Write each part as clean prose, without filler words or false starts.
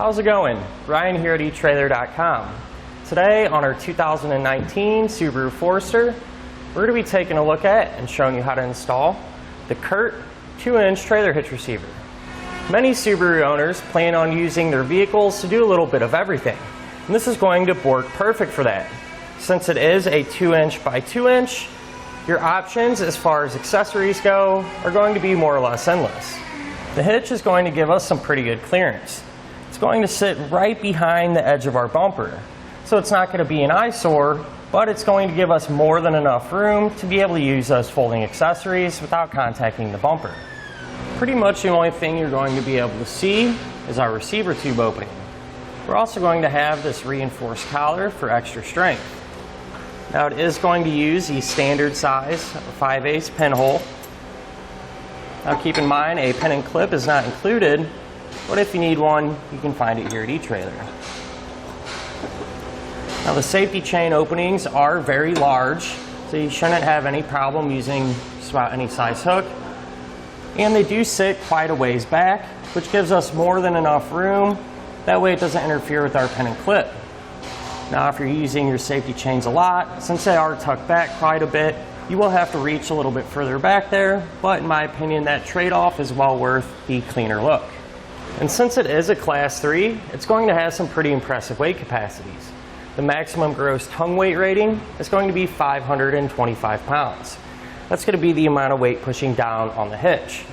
How's it going? Ryan here at Etrailer.com. Today on our 2019 Subaru Forester, we're going to be taking a look at and showing you how to install the CURT 2-inch trailer hitch receiver. Many Subaru owners plan on using their vehicles to do a little bit of everything, and this is going to work perfect for that. Since it is a 2-inch by 2-inch, your options as far as accessories go are going to be more or less endless. The hitch is going to give us some pretty good clearance. It's going to sit right behind the edge of our bumper, so it's not going to be an eyesore, but it's going to give us more than enough room to be able to use those folding accessories without contacting the bumper. Pretty much the only thing you're going to be able to see is our receiver tube opening. We're also going to have this reinforced collar for extra strength. Now it is going to use the standard size 5/8 pinhole. Now keep in mind a pin and clip is not included, but if you need one, you can find it here at Etrailer. Now the safety chain openings are very large, so you shouldn't have any problem using just about any size hook. And they do sit quite a ways back, which gives us more than enough room. That way it doesn't interfere with our pin and clip. Now if you're using your safety chains a lot, since they are tucked back quite a bit, you will have to reach a little bit further back there, but in my opinion that trade-off is well worth the cleaner look. And since it is a Class 3, it's going to have some pretty impressive weight capacities. The maximum gross tongue weight rating is going to be 525 pounds. That's going to be the amount of weight pushing down on the hitch.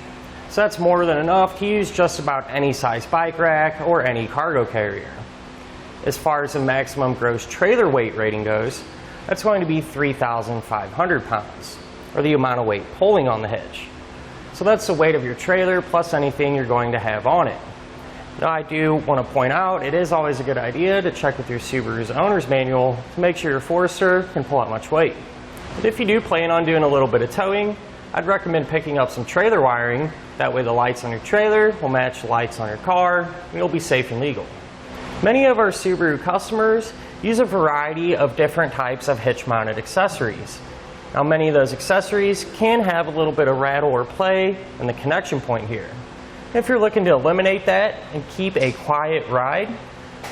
So that's more than enough to use just about any size bike rack or any cargo carrier. As far as the maximum gross trailer weight rating goes, that's going to be 3,500 pounds, or the amount of weight pulling on the hitch. So that's the weight of your trailer plus anything you're going to have on it. Now I do want to point out, it is always a good idea to check with your Subaru's owner's manual to make sure your Forester can pull out much weight. But if you do plan on doing a little bit of towing, I'd recommend picking up some trailer wiring. That way the lights on your trailer will match the lights on your car, and you'll be safe and legal. Many of our Subaru customers use a variety of different types of hitch-mounted accessories. Now many of those accessories can have a little bit of rattle or play in the connection point here. If you're looking to eliminate that and keep a quiet ride,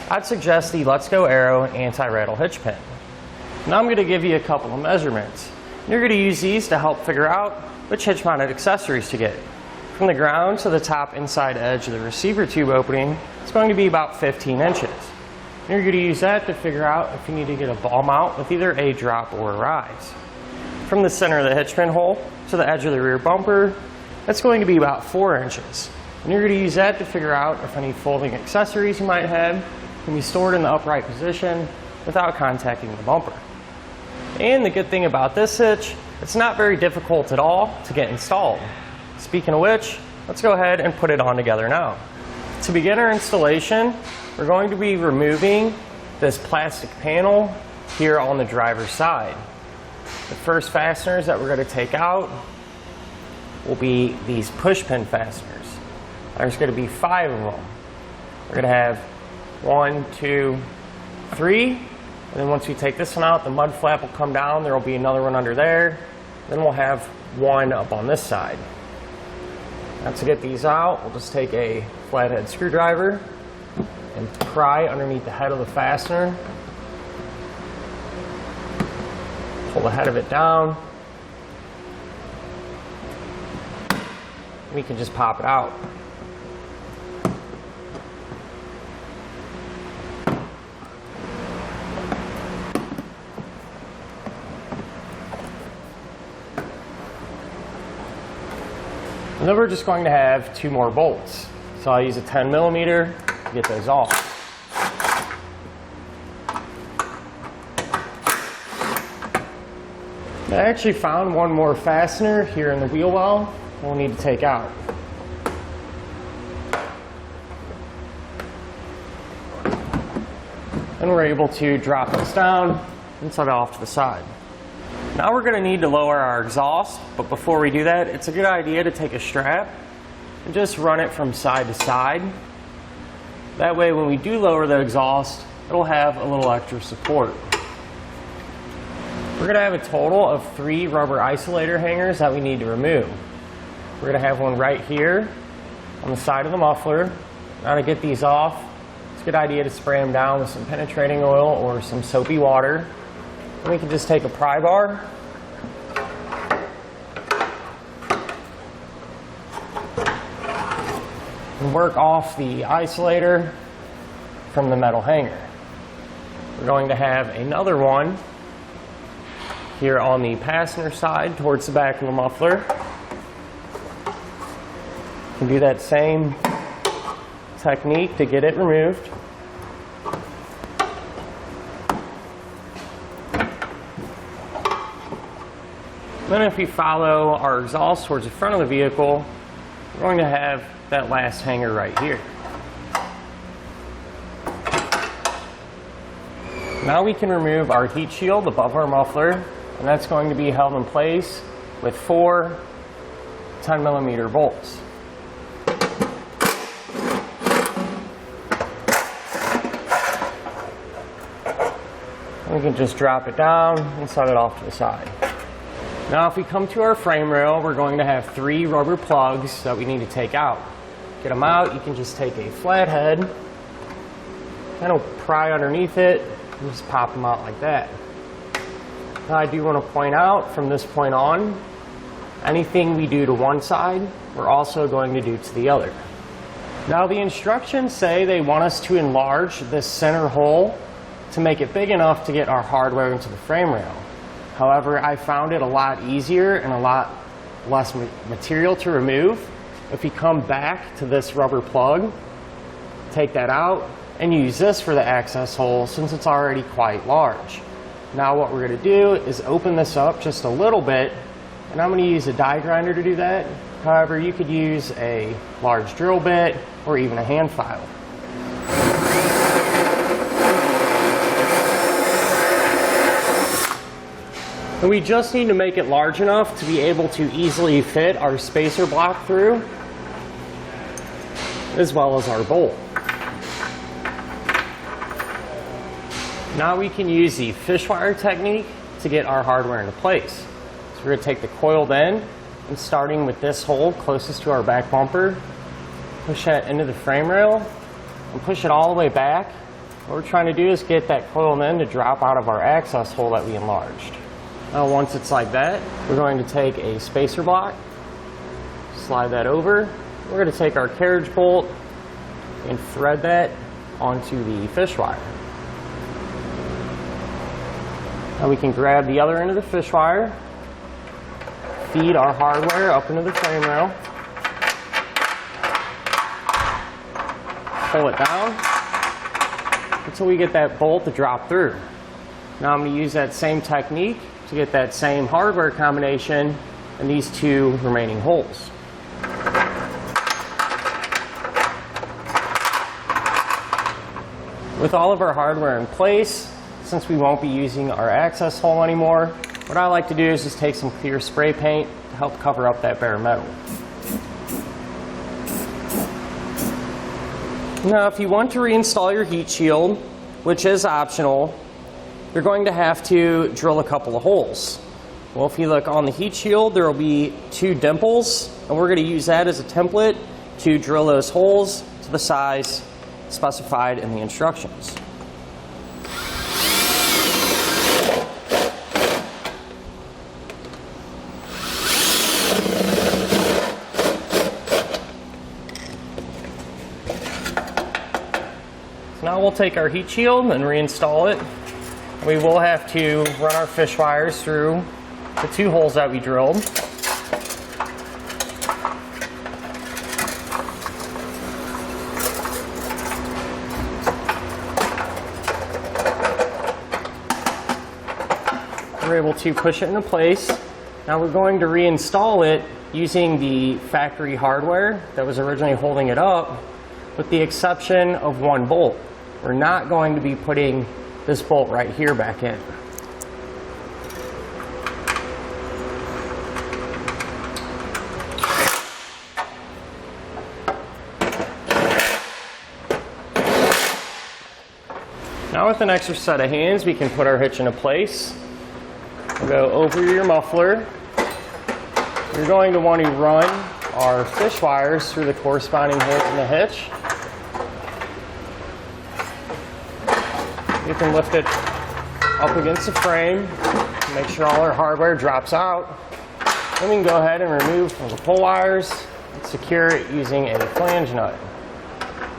I'd suggest the Let's Go Aero Antirattle hitch pin. Now I'm going to give you a couple of measurements. You're going to use these to help figure out which hitch-mounted accessories to get. From the ground to the top inside edge of the receiver tube opening, it's going to be about 15 inches. And you're going to use that to figure out if you need to get a ball mount with either a drop or a rise. From the center of the hitch pin hole to the edge of the rear bumper, that's going to be about 4 inches. And you're going to use that to figure out if any folding accessories you might have can be stored in the upright position without contacting the bumper. And the good thing about this hitch, it's not very difficult at all to get installed. Speaking of which, let's go ahead and put it on together now. To begin our installation, we're going to be removing this plastic panel here on the driver's side. The first fasteners that we're going to take out will be these push pin fasteners. There's going to be 5 of them. We're going to have 1, 2, 3, and then once we take this one out, the mud flap will come down. There will be another one under there. Then we'll have one up on this side. Now to get these out, we'll just take a flathead screwdriver and pry underneath the head of the fastener. Pull the head of it down. We can just pop it out. And then we're just going to have 2 more bolts. So I'll use a 10mm to get those off. I actually found one more fastener here in the wheel well we'll need to take out. And we're able to drop this down and set it off to the side. Now we're going to need to lower our exhaust, but before we do that, it's a good idea to take a strap and just run it from side to side. That way when we do lower the exhaust, it'll have a little extra support. We're going to have a total of 3 rubber isolator hangers that we need to remove. We're going to have one right here on the side of the muffler. Now to get these off, good idea to spray them down with some penetrating oil or some soapy water. And we can just take a pry bar and work off the isolator from the metal hanger. We're going to have another one here on the passenger side towards the back of the muffler. You can do that same technique to get it removed. Then if we follow our exhaust towards the front of the vehicle, we're going to have that last hanger right here. Now we can remove our heat shield above our muffler, and that's going to be held in place with 4 10mm bolts. We can just drop it down and set it off to the side. Now if we come to our frame rail, we're going to have 3 rubber plugs that we need to take out. Get them out, you can just take a flathead, kind of pry underneath it, and just pop them out like that. Now I do want to point out, from this point on, anything we do to one side, we're also going to do to the other. Now the instructions say they want us to enlarge this center hole to make it big enough to get our hardware into the frame rail. However, I found it a lot easier and a lot less material to remove if you come back to this rubber plug, take that out, and use this for the access hole since it's already quite large. Now what we're going to do is open this up just a little bit, and I'm going to use a die grinder to do that. However, you could use a large drill bit or even a hand file. And we just need to make it large enough to be able to easily fit our spacer block through, as well as our bolt. Now we can use the fish wire technique to get our hardware into place. So we're going to take the coiled end, and starting with this hole closest to our back bumper, push that into the frame rail and push it all the way back. What we're trying to do is get that coiled end to drop out of our access hole that we enlarged. Now once it's like that, we're going to take a spacer block, slide that over. We're going to take our carriage bolt and thread that onto the fish wire. Now we can grab the other end of the fish wire, feed our hardware up into the frame rail, pull it down until we get that bolt to drop through. Now I'm going to use that same technique to get that same hardware combination in these 2 remaining holes. With all of our hardware in place, since we won't be using our access hole anymore, what I like to do is just take some clear spray paint to help cover up that bare metal. Now if you want to reinstall your heat shield, which is optional, you're going to have to drill a couple of holes. Well, if you look on the heat shield, there will be 2 dimples, and we're going to use that as a template to drill those holes to the size specified in the instructions. So now we'll take our heat shield and reinstall it. We will have to run our fish wires through the 2 holes that we drilled. We're able to push it into place. Now we're going to reinstall it using the factory hardware that was originally holding it up, with the exception of 1 bolt. We're not going to be putting this bolt right here back in. Now with an extra set of hands, we can put our hitch into place. We'll go over your muffler. You're going to want to run our fish wires through the corresponding holes in the hitch. We can lift it up against the frame, make sure all our hardware drops out. Then we can go ahead and remove the pull wires and secure it using a flange nut.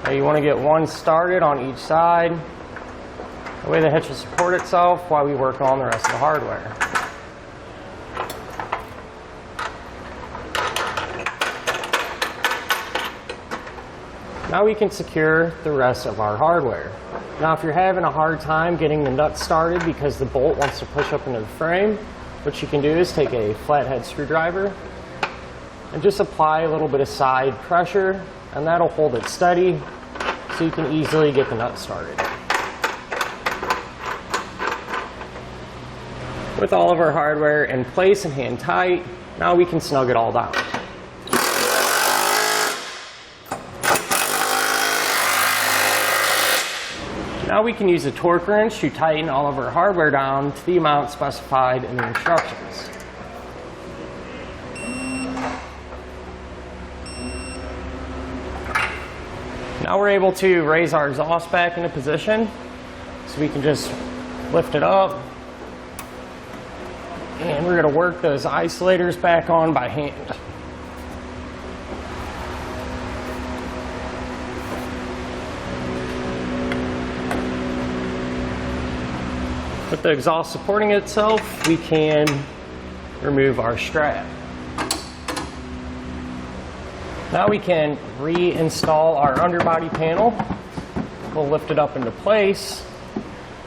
Now you want to get one started on each side. That way the hitch will support itself while we work on the rest of the hardware. Now we can secure the rest of our hardware. Now if you're having a hard time getting the nut started because the bolt wants to push up into the frame, what you can do is take a flathead screwdriver and just apply a little bit of side pressure, and that'll hold it steady so you can easily get the nut started. With all of our hardware in place and hand tight, now we can snug it all down. Now we can use a torque wrench to tighten all of our hardware down to the amount specified in the instructions. Now we're able to raise our exhaust back into position, so we can just lift it up, and we're going to work those isolators back on by hand. With the exhaust supporting itself, we can remove our strap. Now we can reinstall our underbody panel. We'll lift it up into place.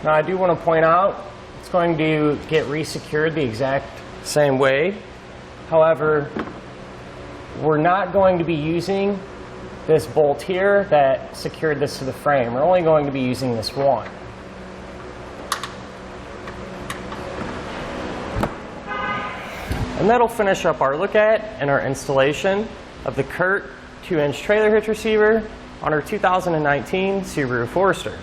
Now I do want to point out, it's going to get resecured the exact same way. However, we're not going to be using this bolt here that secured this to the frame. We're only going to be using this one. And that'll finish up our look at and our installation of the CURT 2-inch trailer hitch receiver on our 2019 Subaru Forester.